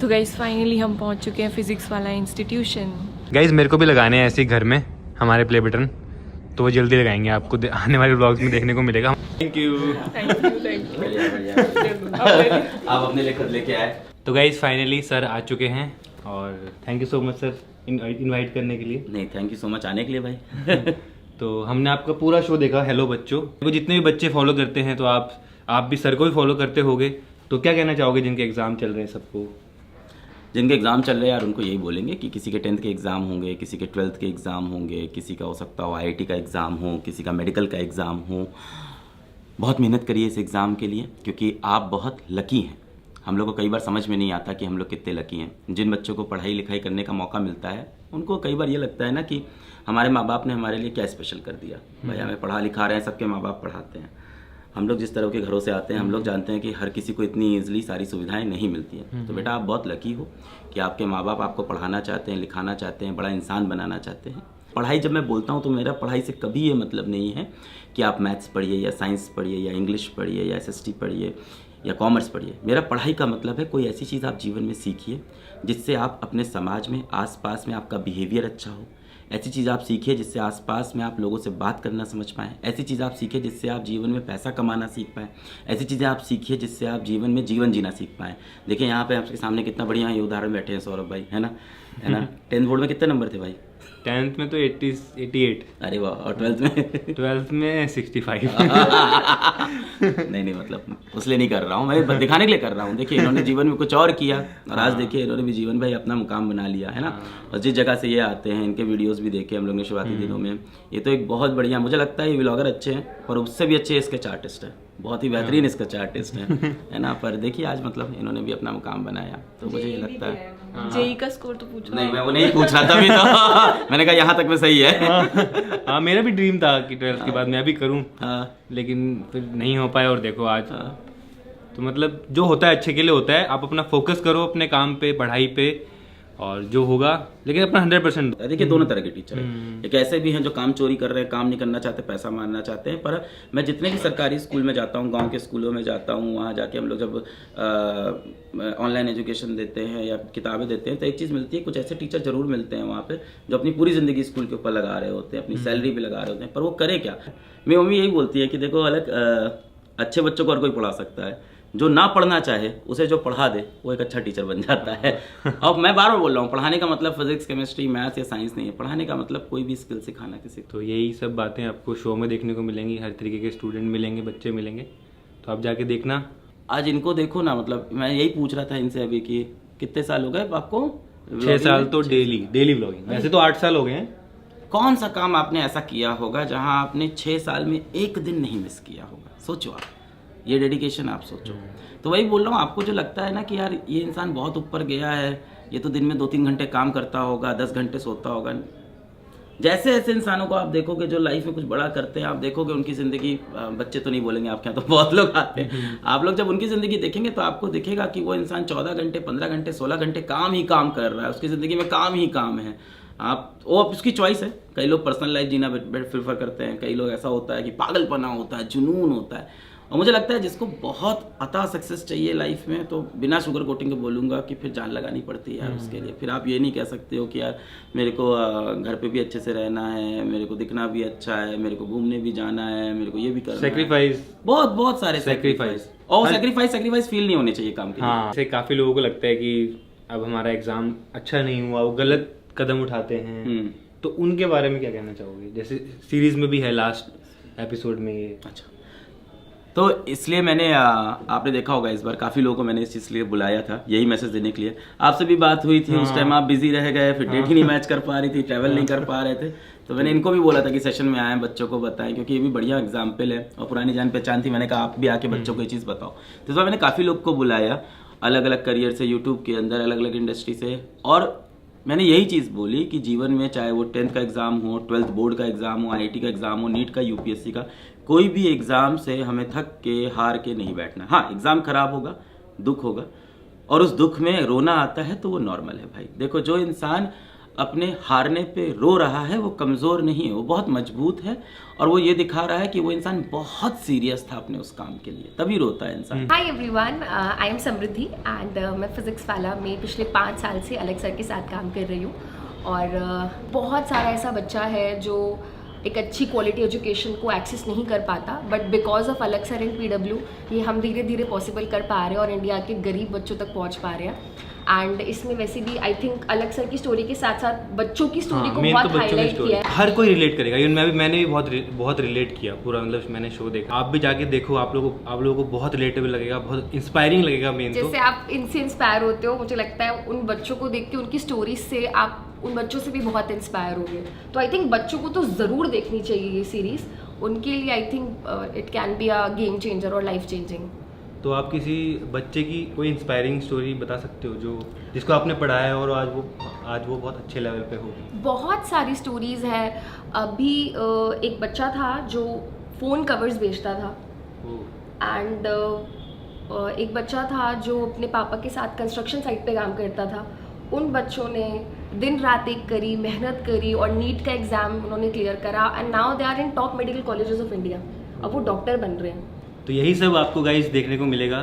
तो guys finally हम पहुंच चुके हैं फिजिक्स वाला इंस्टीट्यूशन। गाइज मेरे को भी लगाने हैं ऐसे ही घर में हमारे प्ले बटन, तो वो जल्दी लगाएंगे, आपको आने वाले व्लॉग्स में देखने को मिलेगा। Thank you. आप अपने लिए खुद लेके आए। तो गाइज फाइनली सर आ चुके हैं और thank you so much sir invite करने के लिए। नहीं, थैंक यू सो मच आने के लिए भाई। तो हमने आपका पूरा शो देखा हेलो बच्चों को, जितने भी बच्चे फॉलो करते हैं तो आप भी सर को भी फॉलो करते होगे, तो क्या कहना चाहोगे जिनके एग्जाम चल रहे हैं सबको? जिनके एग्ज़ाम चल रहे हैं यार उनको यही बोलेंगे कि किसी के 10th के एग्ज़ाम होंगे, किसी के 12th के एग्ज़ाम होंगे, किसी का हो सकता हो IIT का एग्ज़ाम हो, किसी का मेडिकल का एग्ज़ाम हो। बहुत मेहनत करिए इस एग्ज़ाम के लिए क्योंकि आप बहुत लकी हैं। हम लोग को कई बार समझ में नहीं आता कि हम लोग कितने लकी हैं। जिन बच्चों को पढ़ाई लिखाई करने का मौका मिलता है उनको कई बार ये लगता है ना कि हमारे माँ बाप ने हमारे लिए क्या स्पेशल कर दिया। भाई हमें पढ़ा लिखा रहे हैं, सबके माँ बाप पढ़ाते हैं। हम लोग जिस तरह के घरों से आते हैं हम लोग जानते हैं कि हर किसी को इतनी ईजिली सारी सुविधाएं नहीं मिलती हैं। तो बेटा आप बहुत लकी हो कि आपके माँ बाप आपको पढ़ाना चाहते हैं, लिखाना चाहते हैं, बड़ा इंसान बनाना चाहते हैं। पढ़ाई जब मैं बोलता हूँ तो मेरा पढ़ाई से कभी ये मतलब नहीं है कि आप मैथ्स पढ़िए या साइंस पढ़िए या इंग्लिश पढ़िए या SST पढ़िए या कॉमर्स पढ़िए। मेरा पढ़ाई का मतलब है कोई ऐसी चीज़ आप जीवन में सीखिए जिससे आप अपने समाज में आसपास में आपका बिहेवियर अच्छा हो। ऐसी चीज़ आप सीखिए जिससे आसपास में आप लोगों से बात करना समझ पाएँ। ऐसी चीज़ आप सीखिए जिससे आप जीवन में पैसा कमाना सीख पाएँ। ऐसी चीज़ें आप सीखिए जिससे आप जीवन में जीवन जीना सीख पाएँ। देखिए यहाँ पे आपके सामने कितना बढ़िया ये उदाहरण बैठे हैं सौरभ भाई, है ना? 10th बोर्ड में कितने नंबर थे भाई? 10th में तो 88। अरे वाह। और 12th में? 12th में 65। नहीं मतलब उसलिए नहीं कर रहा हूँ, मैं दिखाने के लिए कर रहा हूँ। देखिए इन्होंने जीवन में कुछ और किया और आज देखिए इन्होंने भी जीवन भाई अपना मुकाम बना लिया, है ना? और जिस जगह से ये आते हैं इनके वीडियोस भी देखे हम लोग ने शुरुआती दिनों में। ये तो एक बहुत बढ़िया, मुझे लगता है ये व्लॉगर अच्छे हैं पर उससे भी अच्छे स्केच आर्टिस्ट है, बहुत ही बेहतरीन स्केच आर्टिस्ट है ना? पर देखिए आज मतलब इन्होंने भी अपना मुकाम बनाया, तो मुझे ये लगता है। जेई का स्कोर तो पूछो। नहीं मैं वो नहीं पूछ रहा था, भी तो मैंने कहा यहाँ तक में सही है। हाँ मेरा भी ड्रीम था कि 12th के बाद मैं भी करूँ, हाँ लेकिन फिर नहीं हो पाया और देखो आज। तो मतलब जो होता है अच्छे के लिए होता है, आप अपना फोकस करो अपने काम पे, पढ़ाई पे, और जो होगा लेकिन अपना 100%। देखिए दोनों तरह के टीचर हैं। एक ऐसे भी हैं जो काम चोरी कर रहे हैं, काम नहीं करना चाहते, पैसा मारना चाहते हैं। पर मैं जितने भी सरकारी स्कूल में जाता हूँ, गांव के स्कूलों में जाता हूँ, वहाँ जाके हम लोग जब ऑनलाइन एजुकेशन देते हैं या किताबें देते हैं तो एक चीज़ मिलती है, कुछ ऐसे टीचर जरूर मिलते हैं वहाँ पे जो अपनी पूरी ज़िंदगी स्कूल के ऊपर लगा रहे होते हैं, अपनी सैलरी भी लगा रहे होते हैं, पर वो करे क्या? मेरी मम्मी यही बोलती है कि देखो अलग अच्छे बच्चों को हर कोई पढ़ा सकता है, जो ना पढ़ना चाहे उसे जो पढ़ा दे वो एक अच्छा टीचर बन जाता है। अब मैं बार बार बोल रहा हूँ, पढ़ाने का मतलब फिजिक्स केमिस्ट्री मैथ्स या साइंस नहीं है। पढ़ाने का मतलब कोई भी स्किल सिखाना किसी को। तो यही सब बातें आपको शो में देखने को मिलेंगी, हर तरीके के स्टूडेंट मिलेंगे, बच्चे मिलेंगे, तो आप जाके देखना। आज इनको देखो ना, मतलब मैं यही पूछ रहा था इनसे अभी कि कितने साल हो गए आपको? 6 साल तो डेली व्लॉगिंग, वैसे तो 8 साल हो गए हैं। कौन सा काम आपने ऐसा किया होगा जहां आपने 6 साल में एक दिन नहीं मिस किया होगा? सोचो आप, ये डेडिकेशन आप सोचो। तो वही बोल रहा हूँ, आपको जो लगता है ना कि यार ये इंसान बहुत ऊपर गया है, ये तो दिन में 2-3 घंटे काम करता होगा, 10 घंटे सोता होगा, जैसे ऐसे इंसानों को आप देखोगे जो लाइफ में कुछ बड़ा करते हैं, आप देखोगे उनकी ज़िंदगी, बच्चे तो नहीं बोलेंगे आपके यहाँ तो बहुत लोग आते हैं, आप लोग जब उनकी ज़िंदगी देखेंगे तो आपको दिखेगा कि वो इंसान 14 घंटे 15 घंटे 16 घंटे काम ही काम कर रहा है, उसकी ज़िंदगी में काम ही काम है। वो उसकी चॉइस है। कई लोग पर्सनल लाइफ जीना प्रेफर करते हैं, कई लोग ऐसा होता है कि पागलपना होता है, जुनून होता है। और मुझे लगता है जिसको बहुत अता सक्सेस चाहिए लाइफ में, तो बिना शुगर कोटिंग के बोलूँगा कि फिर जान लगानी पड़ती है यार उसके लिए। फिर आप ये नहीं कह सकते हो कि यार मेरे को घर पे भी अच्छे से रहना है, मेरे को दिखना भी अच्छा है, मेरे को घूमने भी जाना है, मेरे को ये भी करना है। सेक्रीफाइस, बहुत सारे सेक्रीफाइस। और सेक्रीफाइस फील नहीं होनी चाहिए काम के लिए। हाँ, काफ़ी लोगों को लगता है कि अब हमारा एग्ज़ाम अच्छा नहीं हुआ, वो गलत कदम उठाते हैं, तो उनके बारे में क्या कहना चाहोगे? जैसे सीरीज में भी है लास्ट एपिसोड में ये। अच्छा, तो इसलिए मैंने आपने देखा होगा इस बार काफ़ी लोगों को मैंने इस चीज़ के लिए बुलाया था, यही मैसेज देने के लिए। आपसे भी बात हुई थी, उस टाइम आप बिजी रह गए, फिर डेट ही नहीं मैच कर पा रही थी, ट्रैवल नहीं कर पा रहे थे, तो मैंने इनको भी बोला था कि सेशन में आए, बच्चों को बताएं, क्योंकि ये भी बढ़िया एग्जाम्पल है और पुरानी जान पहचान थी। मैंने कहा आप भी आके बच्चों को ये चीज़ बताओ, तो इस बार मैंने काफ़ी लोग को बुलाया, अलग अलग करियर से, यूट्यूब के अंदर अलग अलग इंडस्ट्री से, और मैंने यही चीज़ बोली कि जीवन में चाहे वो 10th का एग्ज़ाम हो, 12th बोर्ड का एग्ज़ाम हो, IIT का एग्ज़ाम हो, नीट का, UPSC का, कोई भी एग्ज़ाम से हमें थक के हार के नहीं बैठना। हाँ, एग्ज़ाम खराब होगा, दुख होगा, और उस दुख में रोना आता है तो वो नॉर्मल है भाई। देखो जो इंसान अपने हारने पे रो रहा है, वो कमज़ोर नहीं है, वो बहुत मजबूत है और वो ये दिखा रहा है कि वो इंसान बहुत सीरियस था अपने उस काम के लिए, तभी रोता है इंसान। Hi everyone, I am Samriddhi and मैं फिज़िक्स वाला में पिछले 5 साल से अलग सर के साथ काम कर रही हूँ और बहुत सारा ऐसा बच्चा है जो एक अच्छी क्वालिटी एजुकेशन को एक्सेस नहीं कर पाता, बट बिकॉज ऑफ अलग सर एंड PW ये हम धीरे धीरे पॉसिबल कर पा रहे हैं और इंडिया के गरीब बच्चों तक पहुंच पा रहे हैं। एंड इसमें वैसे भी आई थिंक अलग सर की स्टोरी के साथ साथ बच्चों की स्टोरी को बहुत हाईलाइट किया है। हर कोई रिलेट करेगा, इवन मैंने भी बहुत रिलेट किया पूरा, मतलब मैंने शो देखा, आप भी जाके देखो, आप लोगों को बहुत रिलेटेबल लगेगा, बहुत इंस्पायरिंग लगेगा। मेन जैसे आप इनसे इंस्पायर होते हो, मुझे लगता है उन बच्चों को देख के, उनकी स्टोरीज से आप उन बच्चों से भी बहुत इंस्पायर होंगे। तो आई थिंक बच्चों को तो ज़रूर देखनी चाहिए ये सीरीज़, उनके लिए I think it can be a game changer और लाइफ चेंजिंग। तो आप किसी बच्चे की कोई इंस्पायरिंग स्टोरी बता सकते हो जिसको आपने पढ़ाया है और आज वो बहुत अच्छे लेवल पे हो? बहुत सारी स्टोरीज है। अभी एक बच्चा था जो फ़ोन कवर्स बेचता था एंड एक बच्चा था जो अपने पापा के साथ कंस्ट्रक्शन साइट पे काम करता था। उन बच्चों ने दिन रात एक करी, मेहनत करी और नीट का एग्ज़ाम उन्होंने क्लियर करा and now they are in top medical colleges of India. अब वो डॉक्टर बन रहे हैं। तो यही सब आपको गाइस देखने को मिलेगा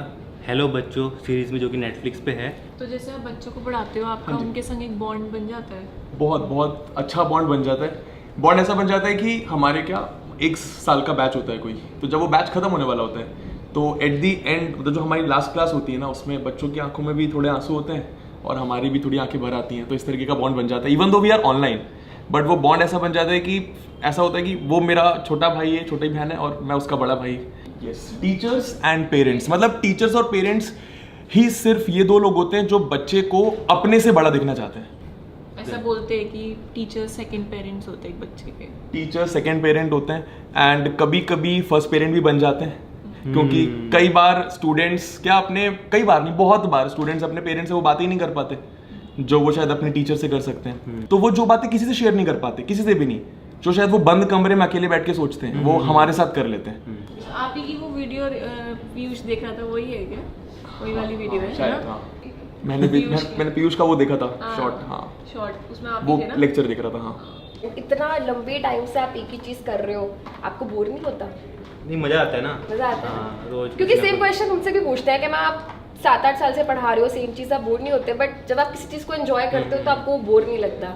हेलो बच्चों सीरीज में, जो कि नेटफ्लिक्स पे है। तो जैसे आप बच्चों को पढ़ाते हो, आपका उनके संग एक बॉन्ड बन जाता है? बहुत अच्छा बॉन्ड बन जाता है। बॉन्ड ऐसा बन जाता है कि हमारे 1 साल का बैच होता है कोई, तो जब वो बैच खत्म होने वाला होता है तो एट दी एंड मतलब जो हमारी लास्ट क्लास होती है ना, उसमें बच्चों की आंखों में भी थोड़े आंसू होते हैं और हमारी भी थोड़ी आंखें भर आती हैं। तो इस तरीके का बॉन्ड बन जाता है, even though we are online, but वो बॉन्ड ऐसा बन जाता है कि ऐसा होता है कि वो मेरा छोटा भाई है, छोटी बहन है और मैं उसका बड़ा भाई। यस, टीचर्स एंड पेरेंट्स, मतलब टीचर्स और पेरेंट्स ही सिर्फ ये 2 लोग होते हैं जो बच्चे को अपने से बड़ा देखना चाहते हैं। ऐसा बोलते हैं कि टीचर सेकंड पेरेंट्स होते हैं एक बच्चे के। टीचर सेकंड पेरेंट होते हैं एंड कभी कभी फर्स्ट पेरेंट भी बन जाते हैं, क्योंकि कई बार स्टूडेंट्स कई बार नहीं, बहुत बार स्टूडेंट्स अपने पेरेंट्स से वो बातें ही नहीं कर पाते जो वो शायद अपने टीचर से कर सकते हैं। तो वो जो बातें किसी से शेयर नहीं कर पाते, किसी से भी नहीं, जो शायद वो बंद कमरे में अकेले बैठ के सोचते हैं, वो हमारे साथ कर लेते हैं। आप ही की वो वीडियो पीयूष देख रहा था, वही है क्या? वही वाली वीडियो है शायद, ना? हाँ। मैंने पीयूष का वो देखा था शॉर्ट, हाँ शॉर्ट, उसमें आप वो ही थे ना? लेक्चर देख रहा था। हाँ, इतना लंबे टाइम से आप एक ही चीज़ कर रहे हो, आपको बोर नहीं होता? नहीं, मजा आता है ना, मजा आता है। हाँ, रोज क्योंकि कुछ ना सेम कुछ। क्वेश्चन हमसे भी पूछते हैं कि मैं आप 7-8 साल से पढ़ा रहे हो, सेम चीज़, आप बोर नहीं होते? बट जब आप किसी चीज़ को एंजॉय करते हो तो आपको बोर नहीं लगता।